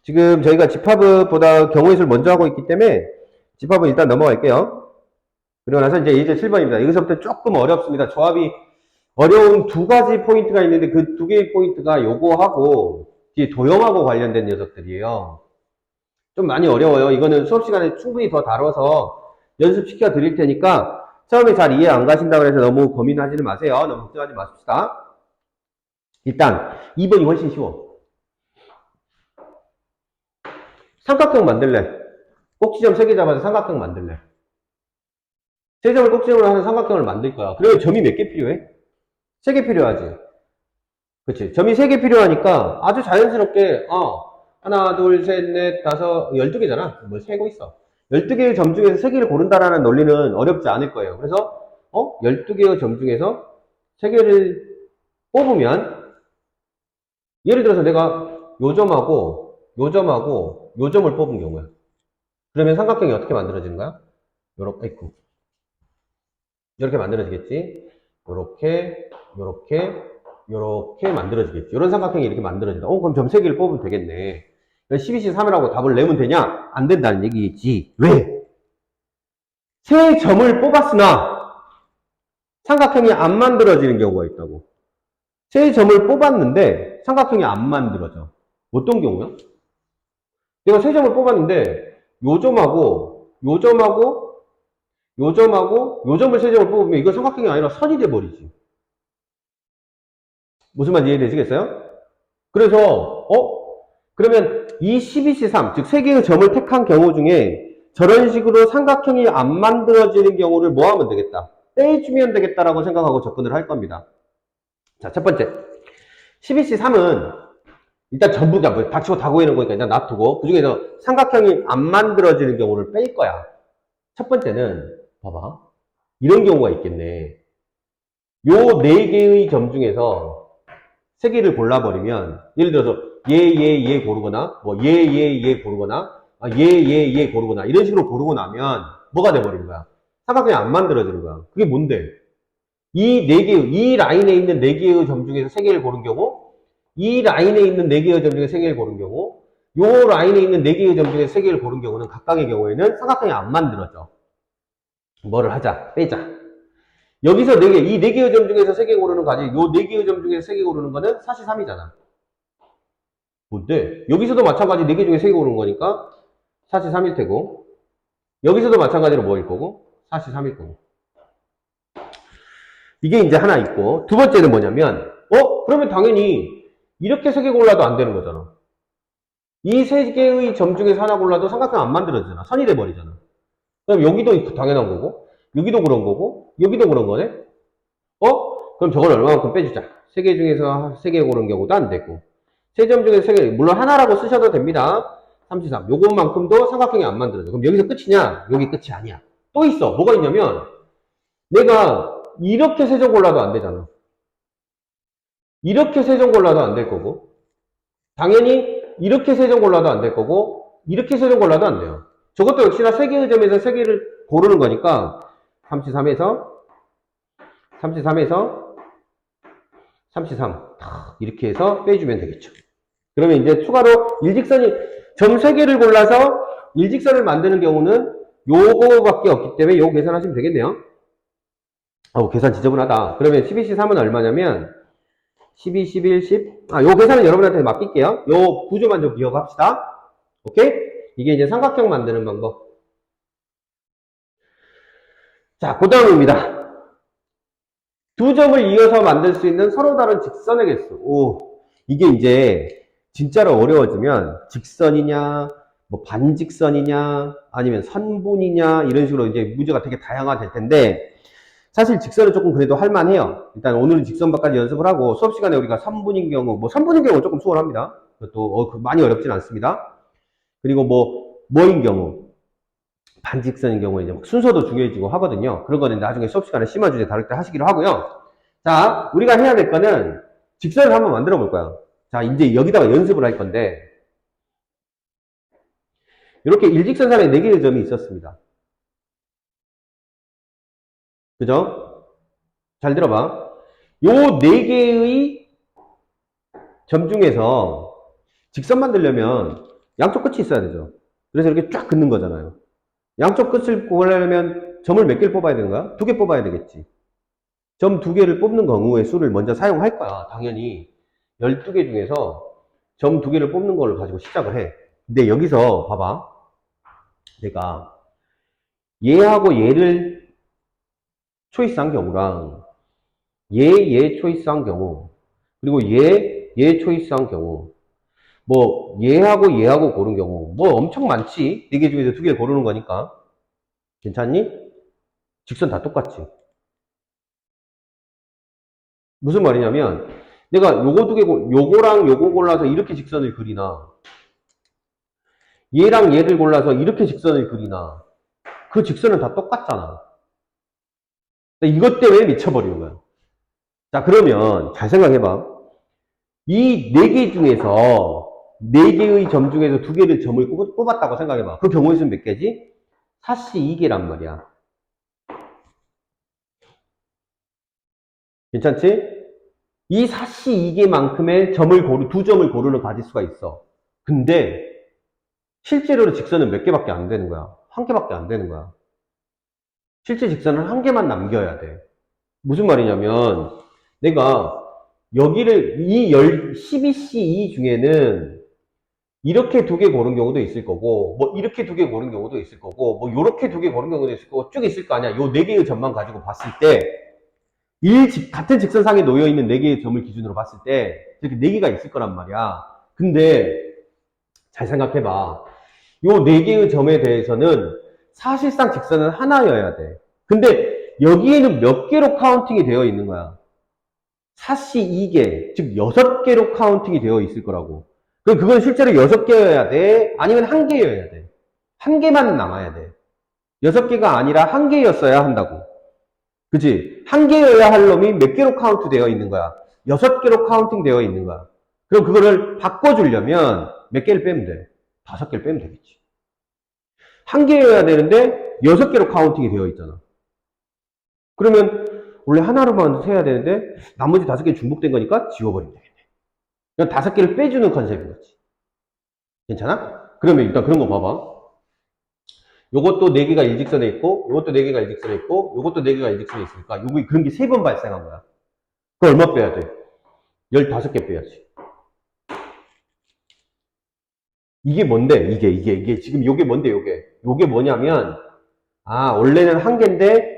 지금 저희가 집합보다 경우의 수를 먼저 하고 있기 때문에 집합은 일단 넘어갈게요. 그리고 나서 이제 예제 7번입니다. 여기서부터 조금 어렵습니다. 조합이 어려운 두 가지 포인트가 있는데 그 두 개의 포인트가 요거하고 뒤에 도형하고 관련된 녀석들이에요. 좀 많이 어려워요. 이거는 수업 시간에 충분히 더 다뤄서 연습시켜 드릴 테니까 처음에 잘 이해 안 가신다고 해서 너무 고민하지는 마세요. 너무 걱정하지 마십시다. 일단 2번이 훨씬 쉬워. 삼각형 만들래. 꼭지점 3개 잡아서 삼각형 만들래. 3점을 꼭지점으로 하는 삼각형을 만들 거야. 그러면 점이 몇 개 필요해? 3개 필요하지. 그치. 점이 3개 필요하니까 아주 자연스럽게 하나, 둘, 셋, 넷, 다섯, 12개잖아. 뭘 세고 있어. 12개의 점 중에서 3개를 고른다라는 논리는 어렵지 않을 거예요. 그래서 12개의 점 중에서 3개를 뽑으면 예를 들어서 내가 요 점하고 요 점하고 요 점을 뽑은 경우야. 그러면 삼각형이 어떻게 만들어지는 거야? 요렇게 이렇게 만들어지겠지. 요렇게 만들어지겠지. 이런 삼각형이 이렇게 만들어진다. 그럼 점 3개를 뽑으면 되겠네. 12C 3이라고 답을 내면 되냐? 안 된다는 얘기겠지. 왜? 세 점을 뽑았으나 삼각형이 안 만들어지는 경우가 있다고. 세 점을 뽑았는데 삼각형이 안 만들어져. 어떤 경우야? 내가 세 점을 뽑았는데 요 점하고 요 점하고 요 점하고 요 점을 세 점을 뽑으면 이거 삼각형이 아니라 선이 돼버리지. 무슨 말인지 이해되시겠어요? 그래서 그러면 이 12C3, 즉 3개의 점을 택한 경우 중에 저런 식으로 삼각형이 안 만들어지는 경우를 뭐 하면 되겠다? 빼주면 되겠다라고 생각하고 접근을 할 겁니다. 자, 첫 번째. 12C3은 일단 전부 다, 닥치고 다 구해놓은 거니까 일단 놔두고, 그 중에서 삼각형이 안 만들어지는 경우를 뺄 거야. 첫 번째는, 봐봐. 이런 경우가 있겠네. 요 4개의 점 중에서 3개를 골라버리면, 예를 들어서, 얘 고르거나, 얘 고르거나, 얘 고르거나, 이런 식으로 고르고 나면, 뭐가 돼버리는 거야? 삼각형이 안 만들어지는 거야. 그게 뭔데? 이 라인에 있는 4개의 점 중에서 3개를 고른 경우, 이 라인에 있는 4개의 점 중에 3개를 고른 경우, 요 라인에 있는 4개의 점 중에 3개를 고른 경우는 각각의 경우에는 삼각형이 안 만들어져. 뭐를 하자? 빼자. 여기서 4개, 이 4개의 점 중에서 3개 고르는 거지, 요 4개의 점 중에서 3개 고르는 거는 4C3이잖아. 뭔데? 여기서도 마찬가지 4개 중에 3개 고르는 거니까 4C3일 테고, 여기서도 마찬가지로 뭐일 거고? 4C3일 거고. 이게 이제 하나 있고, 두 번째는 뭐냐면, 그러면 당연히 이렇게 3개 골라도 안 되는 거잖아. 이 3개의 점 중에서 하나 골라도 삼각형 안 만들어지잖아. 선이 돼버리잖아. 그럼 여기도 당연한 거고, 여기도 그런 거고, 여기도 그런 거네? 그럼 저걸 얼마만큼 빼주자. 3개 중에서 3개 고른 경우도 안 되고, 3점 중에서 3개, 물론 하나라고 쓰셔도 됩니다. 3C3. 요것만큼도 삼각형이 안 만들어져. 그럼 여기서 끝이냐? 여기 끝이 아니야. 또 있어. 뭐가 있냐면, 내가 이렇게 3점 골라도 안 되잖아. 이렇게 3점 골라도 안 될 거고, 당연히 이렇게 3점 골라도 안 될 거고, 이렇게 3점 골라도 안 돼요. 저것도 역시나 3개의 점에서 3개를 고르는 거니까 33에서 33 이렇게 해서 빼주면 되겠죠. 그러면 이제 추가로 일직선이 점 3개를 골라서 일직선을 만드는 경우는 요거밖에 없기 때문에 요거 계산하시면 되겠네요. 계산 지저분하다. 그러면 12C3은 얼마냐면 12, 11, 10. 요 계산은 여러분한테 맡길게요. 요 구조만 좀 기억합시다. 오케이? 이게 이제 삼각형 만드는 방법. 자, 그 다음입니다. 두 점을 이어서 만들 수 있는 서로 다른 직선의 개수. 이게 이제 진짜로 어려워지면 직선이냐, 뭐 반직선이냐, 아니면 선분이냐, 이런 식으로 이제 문제가 되게 다양화될 텐데, 사실 직선은 조금 그래도 할만해요. 일단 오늘은 직선밖까지 연습을 하고, 수업 시간에 우리가 3분인 경우, 뭐 3분인 경우는 조금 수월합니다. 그것도 많이 어렵진 않습니다. 그리고 뭐인 경우, 반직선인 경우에 이제 막 순서도 중요해지고 하거든요. 그런 거는 나중에 수업 시간에 심화 주제 다룰 때 하시기로 하고요. 자, 우리가 해야 될 거는 직선을 한번 만들어 볼 거야. 자, 이제 여기다가 연습을 할 건데, 이렇게 일직선상에 4개의 점이 있었습니다. 그죠? 잘 들어봐. 요 4개의 점 중에서 직선 만들려면 양쪽 끝이 있어야 되죠. 그래서 이렇게 쫙 긋는 거잖아요. 양쪽 끝을 뽑으려면 점을 몇 개를 뽑아야 되는 거야? 2개 뽑아야 되겠지. 점 2개를 뽑는 경우의 수를 먼저 사용할 거야. 당연히 12개 중에서 점 2개를 뽑는 걸 가지고 시작을 해. 근데 여기서 봐봐. 내가 얘하고 얘를 초이스한 경우랑 얘 초이스한 경우, 그리고 얘 초이스한 경우, 뭐 얘하고 고른 경우 뭐 엄청 많지. 4개 중에서 2개를 고르는 거니까. 괜찮니? 직선 다 똑같지. 무슨 말이냐면 내가 요거 2개 요거랑 요거 골라서 이렇게 직선을 그리나 얘랑 얘를 골라서 이렇게 직선을 그리나 그 직선은 다 똑같잖아. 이것 때문에 미쳐버리는 거야. 자, 그러면 잘 생각해봐. 이 4개 중에서 4개의 점 중에서 2개를 점을 뽑았다고 생각해봐. 그 경우의 수는 몇 개지? 4C 2개란 말이야. 괜찮지? 이 4C 2개만큼의 두 점을 고르는 가지수가 있어. 근데 실제로는 직선은 몇 개밖에 안 되는 거야. 1개밖에 안 되는 거야. 실제 직선은 1개만 남겨야 돼. 무슨 말이냐면 내가 여기를 이 12C2 중에는 이렇게 2개 고른 경우도 있을 거고 뭐 이렇게 2개 고른 경우도 있을 거고 뭐 요렇게 2개 고른 경우도 있을 거고 쭉 있을 거 아니야. 요 4개의 점만 가지고 봤을 때 같은 직선상에 놓여있는 4개의 점을 기준으로 봤을 때 이렇게 4개가 있을 거란 말이야. 근데 잘 생각해봐. 요 4개의 점에 대해서는 사실상 직선은 하나여야 돼. 근데 여기에는 몇 개로 카운팅이 되어 있는 거야? 4C 2개, 즉 6개로 카운팅이 되어 있을 거라고. 그럼 그건 실제로 6개여야 돼? 아니면 1개여야 돼? 1개만 남아야 돼. 6개가 아니라 1개였어야 한다고. 그치? 1개여야 할 놈이 몇 개로 카운트 되어 있는 거야? 6개로 카운팅 되어 있는 거야. 그럼 그거를 바꿔주려면 몇 개를 빼면 돼? 5개를 빼면 되겠지. 1개여야 되는데 6개로 카운팅이 되어 있잖아. 그러면 원래 하나로만 세야 되는데 나머지 5개 중복된 거니까 지워버리면 되겠네. 그냥 5개를 빼주는 컨셉인 거지. 괜찮아? 그러면 일단 그런 거 봐봐. 요것도 4개가 일직선에 있고 요것도 4개가 일직선에 있고 요것도 4개가 일직선에 있으니까 요거 그런 게 3번 발생한 거야. 그거 얼마 빼야 돼? 15개 빼야지. 이게 뭔데? 이게 지금 요게 뭔데? 요게 뭐냐면 원래는 1개인데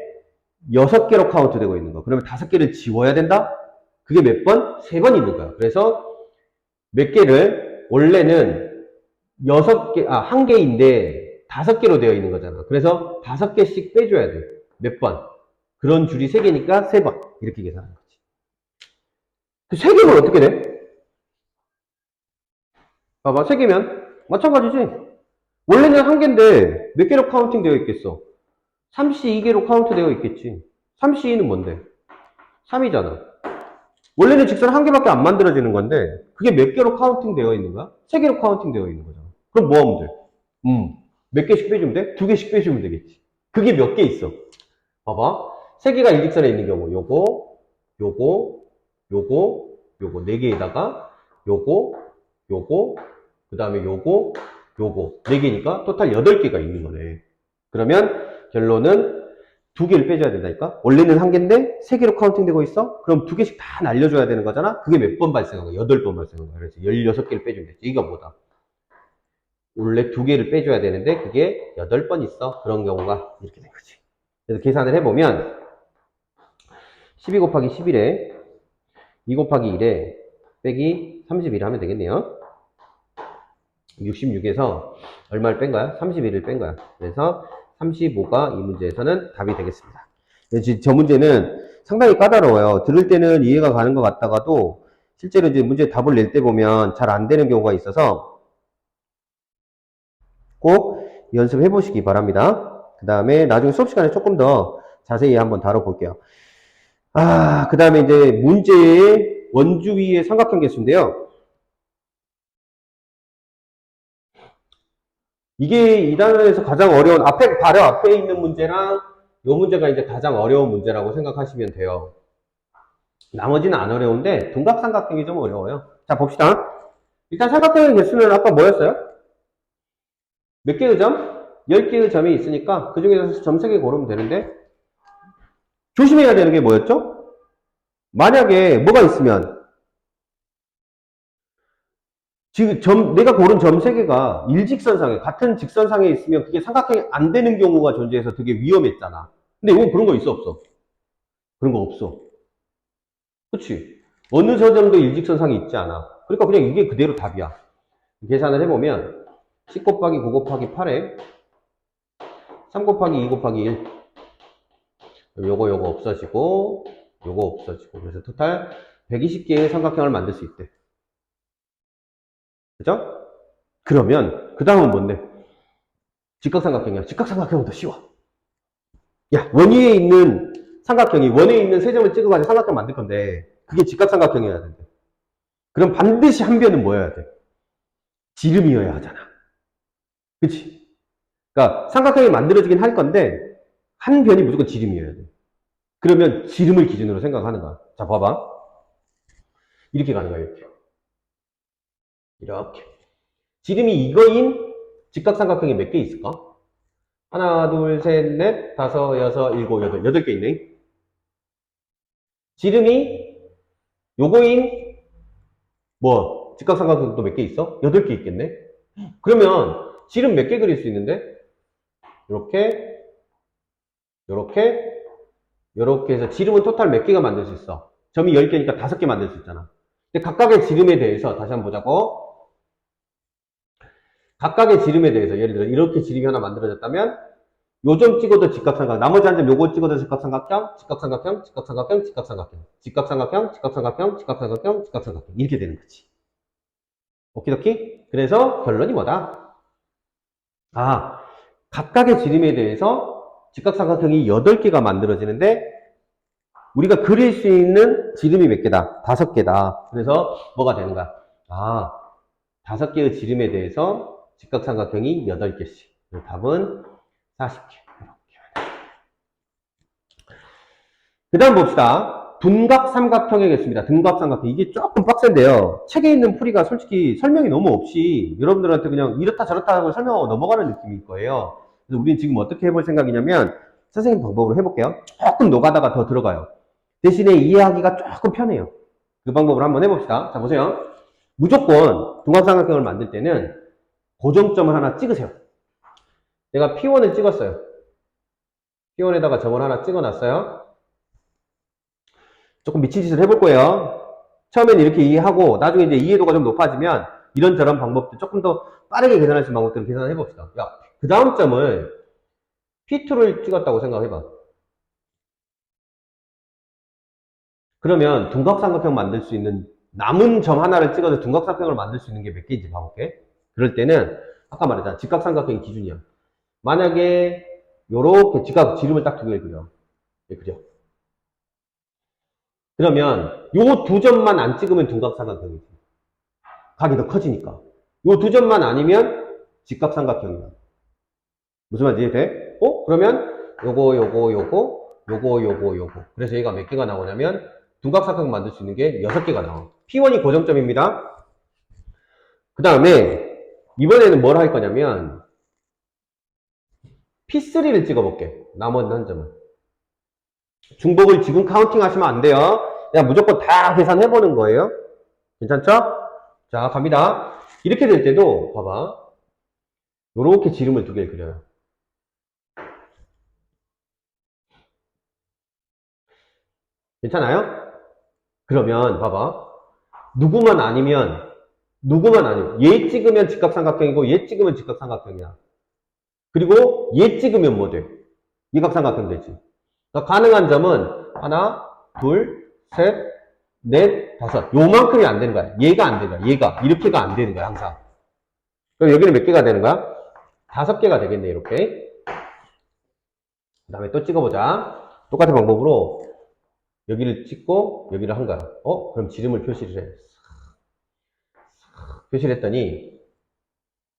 6개로 카운트 되고 있는 거. 그러면 5개를 지워야 된다? 그게 몇 번? 3번 있는 거야. 그래서 몇 개를 원래는 1개인데 5개로 되어 있는 거잖아. 그래서 5개씩 빼줘야 돼. 몇 번? 그런 줄이 3개니까 3번. 이렇게 계산하는 거지. 그 3개면 어떻게 돼? 봐봐, 3개면 마찬가지지. 원래는 1개인데 몇 개로 카운팅 되어 있겠어? 3C 2개로 카운트 되어 있겠지. 3C 2는 뭔데? 3이잖아. 원래는 직선 1개밖에 안 만들어지는 건데 그게 몇 개로 카운팅 되어 있는 거야? 3개로 카운팅 되어 있는 거잖아. 그럼 뭐 하면 돼? 몇 개씩 빼주면 돼? 2개씩 빼주면 되겠지. 그게 몇 개 있어? 봐봐. 3개가 일직선에 있는 경우 요거 4개에다가 요거 요거, 그 다음에 요거, 요거. 4개니까 토탈 8개가 있는 거네. 그러면 결론은 2개를 빼줘야 된다니까? 원래는 1개인데 3개로 카운팅 되고 있어? 그럼 2개씩 다 날려줘야 되는 거잖아? 그게 몇 번 발생한 거야? 8번 발생한 거야. 그래서 16개를 빼주면 되지. 이거 뭐다? 원래 2개를 빼줘야 되는데 그게 8번 있어. 그런 경우가 이렇게 된 거지. 그래서 계산을 해보면 12 곱하기 11에 2 곱하기 1에 빼기 31 하면 되겠네요. 66에서 얼마를 뺀 거야? 31을 뺀 거야. 그래서 35가 이 문제에서는 답이 되겠습니다. 저 문제는 상당히 까다로워요. 들을 때는 이해가 가는 것 같다가도 실제로 이제 문제 답을 낼 때 보면 잘 안 되는 경우가 있어서 꼭 연습해 보시기 바랍니다. 그 다음에 나중에 수업 시간에 조금 더 자세히 한번 다뤄볼게요. 그 다음에 이제 문제의 원주위의 삼각형 개수인데요. 이게 2단원에서 가장 어려운, 바로 앞에 있는 문제랑 이 문제가 이제 가장 어려운 문제라고 생각하시면 돼요. 나머지는 안 어려운데 둔각삼각형이 좀 어려워요. 자, 봅시다. 일단 삼각형의 개수는 아까 뭐였어요? 몇 개의 점? 10개의 점이 있으니까 그 중에서 점 3개 고르면 되는데 조심해야 되는 게 뭐였죠? 만약에 뭐가 있으면 지금 내가 고른 점 3개가 일직선상에 같은 직선상에 있으면 그게 삼각형이 안 되는 경우가 존재해서 되게 위험했잖아. 근데 이건 그런 거 있어 없어? 그런 거 없어. 그치? 어느 저점도 일직선상에 있지 않아. 그러니까 그냥 이게 그대로 답이야. 계산을 해보면 10 곱하기 9 곱하기 8에 3 곱하기 2 곱하기 1 요거 없어지고 요거 없어지고 그래서 토탈 120개의 삼각형을 만들 수 있대. 그죠? 그러면 그 다음은 뭔데? 직각삼각형이야. 직각삼각형은 더 쉬워. 야, 원위에 있는 삼각형이 원에 있는 세 점을 찍어가지고 삼각형 만들 건데 그게 직각삼각형이어야 된대. 그럼 반드시 한 변은 뭐여야 돼? 지름이어야 하잖아. 그치? 그러니까 삼각형이 만들어지긴 할 건데 한 변이 무조건 지름이어야 돼. 그러면 지름을 기준으로 생각하는 거야. 자, 봐봐. 이렇게 가는 거야, 이렇게. 이렇게. 지름이 이거인 직각삼각형이 몇 개 있을까? 하나, 둘, 셋, 넷, 다섯, 여섯, 일곱, 여덟. 8개 있네. 지름이 요거인 직각삼각형도 몇 개 있어? 8개 있겠네. 그러면 지름 몇 개 그릴 수 있는데? 요렇게, 요렇게, 요렇게 해서 지름은 토탈 몇 개가 만들 수 있어? 점이 10개니까 5개 만들 수 있잖아. 근데 각각의 지름에 대해서 다시 한번 보자고. 각각의 지름에 대해서 예를 들어 이렇게 지름이 하나 만들어졌다면 요점 찍어도 직각삼각형, 나머지 한 점 요거 찍어도 직각삼각형, 직각삼각형, 직각삼각형, 직각삼각형, 직각삼각형, 직각삼각형, 직각삼각형, 직각삼각형 이렇게 되는 거지. 오키도키? 그래서 결론이 뭐다? 각각의 지름에 대해서 직각삼각형이 8개가 만들어지는데 우리가 그릴 수 있는 지름이 몇 개다? 5개다. 그래서 뭐가 되는 거야? 5개의 지름에 대해서 직각삼각형이 8개씩. 답은 40개. 그 다음 봅시다. 둔각삼각형의 개수입니다. 둔각삼각형. 이게 조금 빡센데요. 책에 있는 풀이가 솔직히 설명이 너무 없이 여러분들한테 그냥 이렇다 저렇다 하고 설명하고 넘어가는 느낌일 거예요. 그래서 우리는 지금 어떻게 해볼 생각이냐면 선생님 방법으로 해볼게요. 조금 녹아다가 더 들어가요. 대신에 이해하기가 조금 편해요. 그 방법을 한번 해봅시다. 자, 보세요. 무조건 둔각삼각형을 만들 때는 고정점을 하나 찍으세요. 내가 P1을 찍었어요. P1에다가 점을 하나 찍어놨어요. 조금 미친 짓을 해볼 거예요. 처음엔 이렇게 이해하고 나중에 이제 이해도가 좀 높아지면 이런저런 방법들 조금 더 빠르게 계산할 수 있는 방법들을 계산해 봅시다. 야, 그 다음 점을 P2를 찍었다고 생각해봐. 그러면 둔각삼각형 만들 수 있는 남은 점 하나를 찍어서 둔각삼각형을 만들 수 있는 게 몇 개인지 봐볼게. 그럴 때는 아까 말했잖아. 직각삼각형이 기준이야. 만약에 요렇게 지름을 딱 2개를 그려. 그려. 그러면 요 2점만 안 찍으면 둔각삼각형이지. 각이 더 커지니까. 요 2점만 아니면 직각삼각형이야. 무슨 말인지 이해돼? 그러면 요거. 그래서 얘가 몇 개가 나오냐면 둔각삼각형 만들 수 있는 게 6개가 나와. P1이 고정점입니다. 그 다음에 이번에는 뭘 할 거냐면 P3를 찍어볼게. 나머지 한 점은. 중복을 지금 카운팅 하시면 안 돼요. 그냥 무조건 다 계산해보는 거예요. 괜찮죠? 자, 갑니다. 이렇게 될 때도 봐봐. 요렇게 지름을 두 개를 그려요. 괜찮아요? 그러면 봐봐. 누구만 아니면 얘 찍으면 직각삼각형이고 얘 찍으면 직각삼각형이야. 그리고 얘 찍으면 뭐 돼? 이각삼각형 되지. 그러니까 가능한 점은 하나, 둘, 셋, 넷, 다섯. 요만큼이 안 되는 거야. 얘가 안 되는 거야. 얘가. 이렇게가 안 되는 거야, 항상. 그럼 여기는 몇 개가 되는 거야? 5개가 되겠네, 이렇게. 그 다음에 또 찍어보자. 똑같은 방법으로 여기를 찍고 여기를 한 거야. 그럼 지름을 표시를 해. 표시를 했더니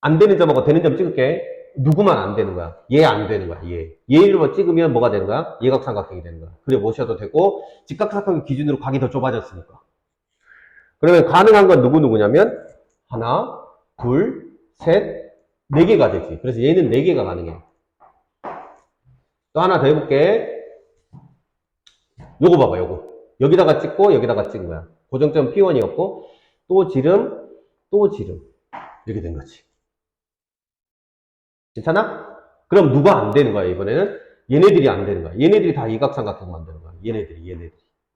안 되는 점하고 되는 점 찍을게. 누구만 안 되는 거야? 얘 안 되는 거야, 얘. 얘를 찍으면 뭐가 되는 거야? 예각삼각형이 되는 거야. 그래 보셔도 되고, 직각삼각형 기준으로 각이 더 좁아졌으니까. 그러면 가능한 건 누구냐면, 하나, 둘, 셋, 4개가 되지. 그래서 얘는 4개가 가능해. 또 하나 더 해볼게. 요거 봐봐, 요거. 여기다가 찍고, 여기다가 찍은 거야. 고정점 P1이었고, 또 지름, 또 지름. 이렇게 된 거지. 괜찮아? 그럼 누가 안 되는 거야, 이번에는? 얘네들이 안 되는 거야. 얘네들이 다 예각삼각형 만드는 거야. 얘네들이.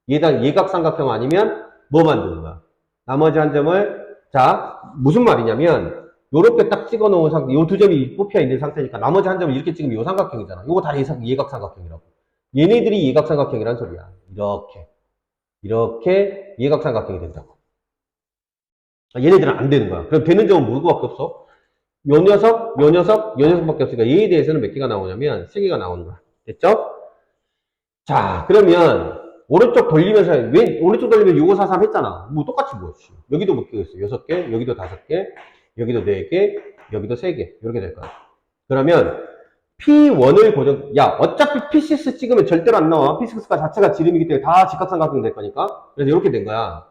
얘가 예각삼각형 아니면 뭐 만드는 거야? 나머지 한 점을, 자, 무슨 말이냐면, 요렇게 딱 찍어 놓은 상태, 요 두 점이 뽑혀 있는 상태니까 나머지 한 점을 이렇게 찍으면 요 삼각형이잖아. 요거 다 예각삼각형이라고. 얘네들이 예각삼각형이란 소리야. 이렇게 예각삼각형이 된다고. 얘네들은 안 되는 거야. 그럼 되는 점은 누구밖에 없어? 요 녀석밖에 없으니까 얘에 대해서는 몇 개가 나오냐면 3개가 나오는 거야. 됐죠? 자, 그러면 오른쪽 돌리면서 오른쪽 돌리면 6543 했잖아. 뭐 똑같이 뭐였지? 여기도 몇 개가 있어? 6개, 여기도 5개, 여기도 4개, 여기도 3개. 이렇게 될 거야. 그러면 P1을 어차피 P6 찍으면 절대로 안 나와. P6가 자체가 지름이기 때문에 다 직각삼각형 될 거니까. 그래서 이렇게 된 거야.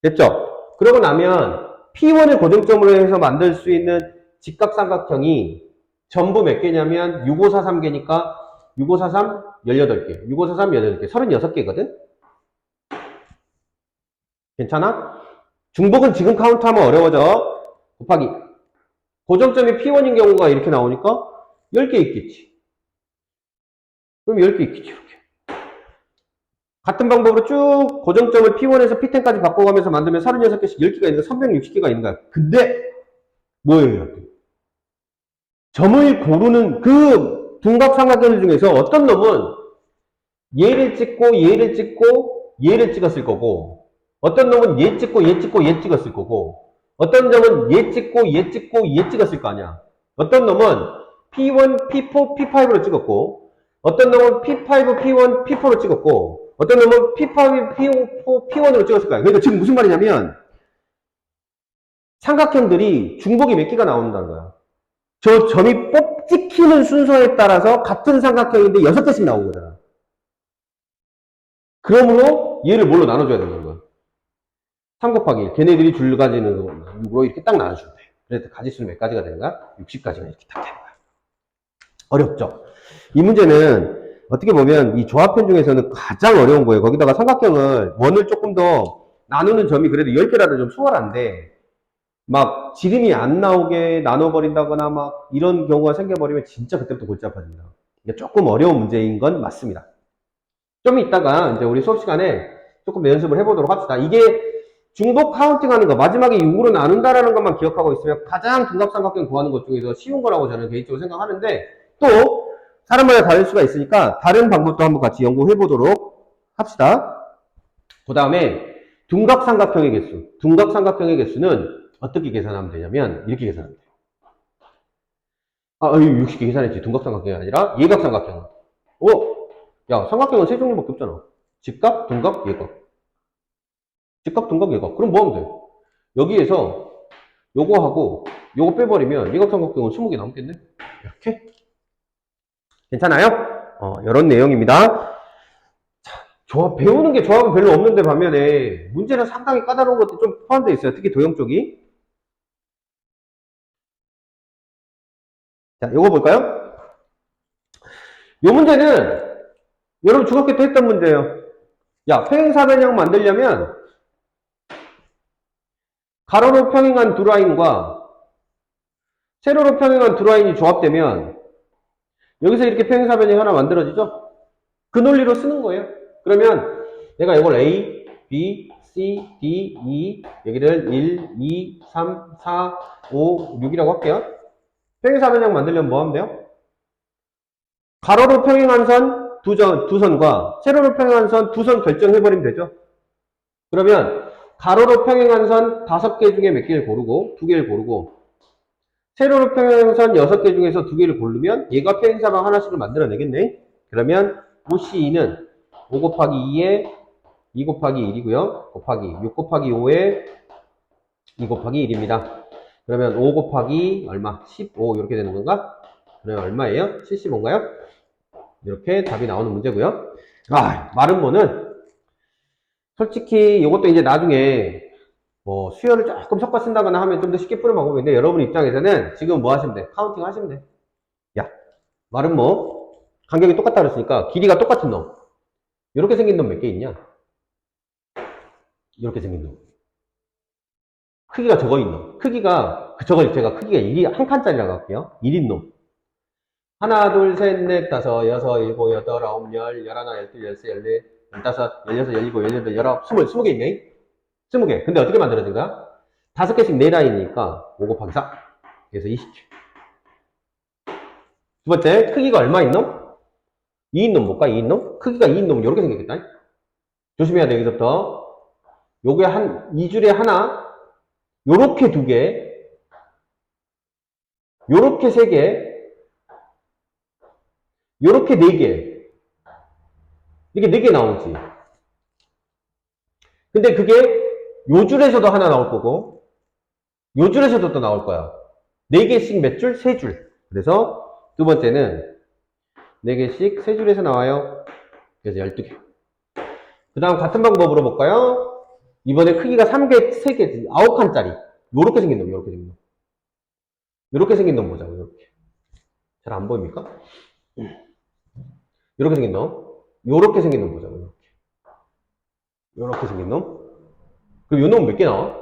됐죠? 그러고 나면 P1을 고정점으로 해서 만들 수 있는 직각삼각형이 전부 몇 개냐면 6543개니까 6543 18개, 6543 18개, 36개거든? 괜찮아? 중복은 지금 카운트하면 어려워져. 곱하기 고정점이 P1인 경우가 이렇게 나오니까 10개 있겠지. 그럼 10개 있겠지, 이렇게. 같은 방법으로 쭉 고정점을 P1에서 P10까지 바꿔가면서 만들면 36개씩 10개가 있는 거 360개가 있는 거야. 근데 뭐예요? 점을 고르는 그 둔각삼각형 중에서 어떤 놈은 얘를 찍고 얘를 찍고 얘를 찍었을 거고, 어떤 놈은 얘 찍고 얘 찍고 얘 찍었을 거고, 어떤 놈은 얘 찍고 얘 찍고 얘 찍었을 거 아니야. 어떤 놈은 P1, P4, P5로 찍었고, 어떤 놈은 P5, P1, P4로 찍었고, 어떤 놈은 P5, P4, P1으로 찍었을 거야. 그러니까 지금 무슨 말이냐면 삼각형들이 중복이 몇 개가 나온다는 거야. 저 점이 찍히는 순서에 따라서 같은 삼각형인데 6개씩 나온 거잖아. 그러므로 얘를 뭘로 나눠줘야 되는 거야? 3 곱하기 1. 걔네들이 줄 가지는 6으로 이렇게 딱 나눠주면 돼. 그래서 가지수는 몇 가지가 되는 거야? 60가지가 이렇게 딱 되는 거야. 어렵죠? 이 문제는 어떻게 보면 이 조합편 중에서는 가장 어려운 거예요. 거기다가 삼각형을 원을 조금 더 나누는 점이 그래도 10개라도 좀 수월한데 막 지름이 안 나오게 나눠버린다거나 막 이런 경우가 생겨버리면 진짜 그때부터 골치 아파집니다. 조금 어려운 문제인 건 맞습니다. 좀 이따가 이제 우리 수업 시간에 조금 더 연습을 해보도록 합시다. 이게 중복 카운팅 하는 거, 마지막에 6으로 나눈다라는 것만 기억하고 있으면 가장 둔각삼각형 구하는 것 중에서 쉬운 거라고 저는 개인적으로 생각하는데, 또 사람마다 다를 수가 있으니까 다른 방법도 한번 같이 연구해 보도록 합시다. 그 다음에 둔각삼각형의 개수. 둔각삼각형의 개수는 어떻게 계산하면 되냐면 이렇게 계산하면 돼요. 60개 계산했지. 둔각삼각형이 아니라 예각삼각형. 야, 삼각형은 3종류밖에 없잖아. 직각, 둔각, 예각. 직각, 둔각, 예각. 그럼 뭐 하면 돼? 여기에서 요거 하고 요거 빼버리면 예각삼각형은 20개 남겠네? 이렇게. 괜찮아요? 이런 내용입니다. 자, 배우는 게 조합은 별로 없는데 반면에 문제는 상당히 까다로운 것도 좀 포함되어 있어요. 특히 도형 쪽이. 자, 요거 볼까요? 요 문제는 여러분 중학교 때 했던 문제예요. 야, 평행사변형 만들려면 가로로 평행한 두 라인과 세로로 평행한 두 라인이 조합되면 여기서 이렇게 평행사변형이 하나 만들어지죠? 그 논리로 쓰는 거예요. 그러면 내가 이걸 A, B, C, D, E 여기를 1, 2, 3, 4, 5, 6이라고 할게요. 평행사변형 만들려면 뭐 하면 돼요? 가로로 평행한 선 두 선과 세로로 평행한 선 두 선 결정해버리면 되죠. 그러면 가로로 평행한 선 5개 중에 몇 개를 고르고 2개를 고르고 세로로 평행한 선 6개 중에서 2개를 고르면 얘가 평행사변 하나씩을 만들어내겠네. 그러면 OCE는 5 곱하기 2에 2 곱하기 1이고요. 곱하기 6 곱하기 5에 2 곱하기 1입니다. 그러면 5 곱하기 얼마? 15 이렇게 되는 건가? 그러면 얼마예요? 75인가요? 이렇게 답이 나오는 문제고요. 마름모는 솔직히 이것도 이제 나중에 뭐 수열을 조금 섞어 쓴다거나 하면 좀 더 쉽게 푸는 방법인데 여러분 입장에서는 지금 뭐 하시면 돼? 카운팅 하시면 돼. 야, 마름모 간격이 똑같다 그랬으니까 길이가 똑같은 놈 이렇게 생긴 놈 몇 개 있냐? 이렇게 생긴 놈 크기가 저거 있는 놈 크기가 제가 크기가 1이 한 칸짜리라고 할게요. 1인 놈 하나, 둘, 셋, 넷, 다섯, 여섯, 일곱, 여덟, 아홉, 열, 열하나, 열둘, 열세, 열네, 열다섯, 열여섯, 열일곱, 열여덟, 열아홉, 20개 있네? 20개. 근데 어떻게 만들어진 거야? 5개씩 4라인이니까 5 곱하기 4. 그래서 20개. 두 번째, 크기가 얼마 있놈? 2인 놈 볼까? 2인 놈? 크기가 2인 놈은 이렇게 생겼겠다. 조심해야 돼, 여기서부터. 요게 한, 2줄에 하나, 요렇게 2개, 요렇게 3개, 요렇게 4개. 이게 4개 나오지. 근데 그게 요 줄에서도 하나 나올 거고, 요 줄에서도 또 나올 거야. 4개씩 몇 줄? 3줄. 그래서 두 번째는 4개씩 3줄에서 나와요. 그래서 12개. 그 다음 같은 방법으로 볼까요? 이번에 크기가 3개, 3개, 9칸짜리. 요렇게 생긴 놈, 요렇게 생긴 놈. 요렇게 생긴 놈 보자고, 요렇게. 잘 안 보입니까? 요렇게 생긴 놈. 요렇게 생긴 놈 보자고, 요렇게. 요렇게 생긴 놈. 그럼 요 놈 몇 개 나와?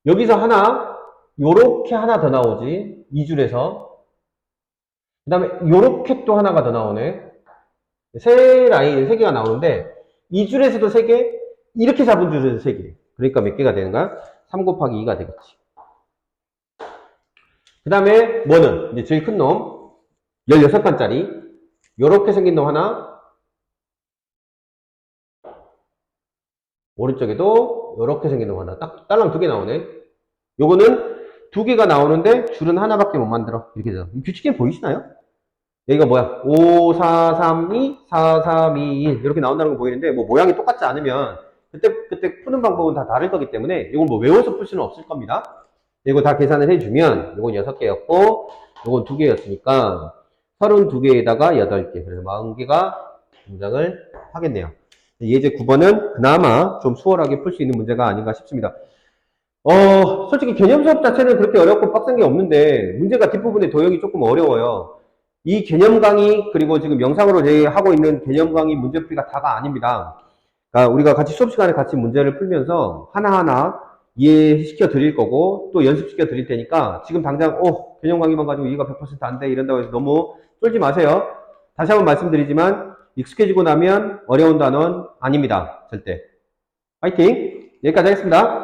여기서 하나, 요렇게 하나 더 나오지. 2줄에서. 그 다음에 요렇게 또 하나가 더 나오네. 3라인, 3개가 나오는데 2줄에서도 3개, 이렇게 잡은 줄에서 3개. 그러니까 몇 개가 되는가? 3 곱하기 2가 되겠지. 그 다음에 뭐는? 이제 제일 큰 놈. 16칸짜리. 요렇게 생긴 놈 하나. 오른쪽에도 요렇게 생긴 놈 하나. 딱 딸랑 2개 나오네. 요거는 2개가 나오는데 줄은 하나밖에 못 만들어. 이렇게 돼서. 규칙에 보이시나요? 여기가 뭐야? 5, 4, 3, 2, 4, 3, 2, 1 이렇게 나온다는 거 보이는데 뭐 모양이 똑같지 않으면 그때 푸는 방법은 다 다를 거기 때문에 이걸 뭐 외워서 풀 수는 없을 겁니다. 이거 다 계산을 해주면 이건 6개였고 이건 2개였으니까 32개에다가 8개 그래서 40개가 등장을 하겠네요. 예제 9번은 그나마 좀 수월하게 풀 수 있는 문제가 아닌가 싶습니다. 솔직히 개념 수업 자체는 그렇게 어렵고 빡센 게 없는데 문제가 뒷부분에 도형이 조금 어려워요. 이 개념 강의 그리고 지금 영상으로 하고 있는 개념 강의 문제풀이가 다가 아닙니다. 그러니까 우리가 같이 수업 시간에 같이 문제를 풀면서 하나하나 이해시켜 드릴 거고 또 연습시켜 드릴 테니까 지금 당장 개념 강의만 가지고 이해가 100% 안 돼 이런다고 해서 너무 쫄지 마세요. 다시 한번 말씀드리지만 익숙해지고 나면 어려운 단어는 아닙니다. 절대. 화이팅! 여기까지 하겠습니다.